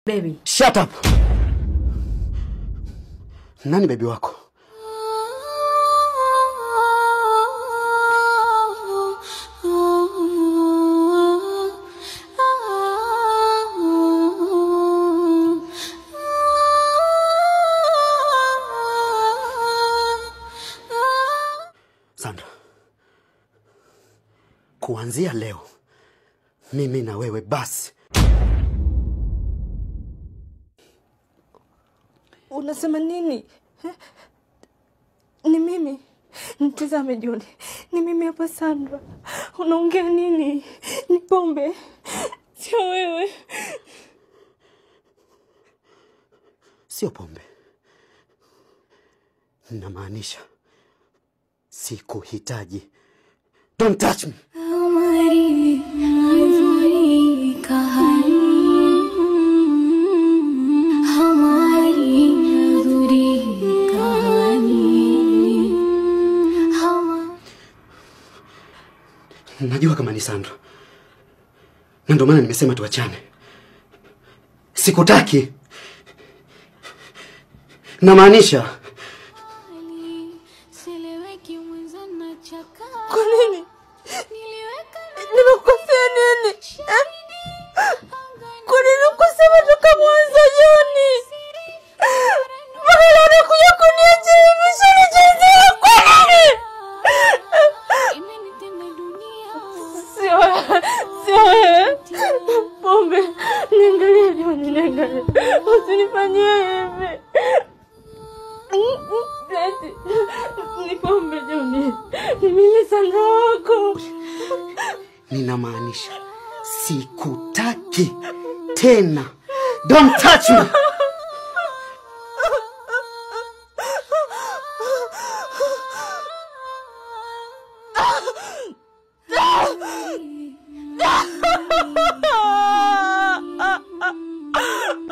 Baby. Shut up. Nani baby wako? Sandra, kuanzia leo mimi na wewe basi. Unasema nini? Ni mimi. Nitazame John. Ni mimi hapa Sandra. Unaongea nini? Ni pombe. Sio wewe. Sio pombe. Ninamaanisha sikuhitaji. Don't touch me. Najua kama ni Sandra. Na ndio maana nimesema tuachane. Sikutaki. Namaanisha. Kwa nini? Nimekosea nini? Kwa nini ukosema toka mwanzo Joni? Mbona unakuja kuniacha hivi sana chezea kwa nini? Sio. Pombe. Niangalie Joni, niangalie. Usinifanyie hivi. Ni pombe Joni. Ni mimi Sandra wako. Ninamaanisha sikutaki tena. Don't touch me.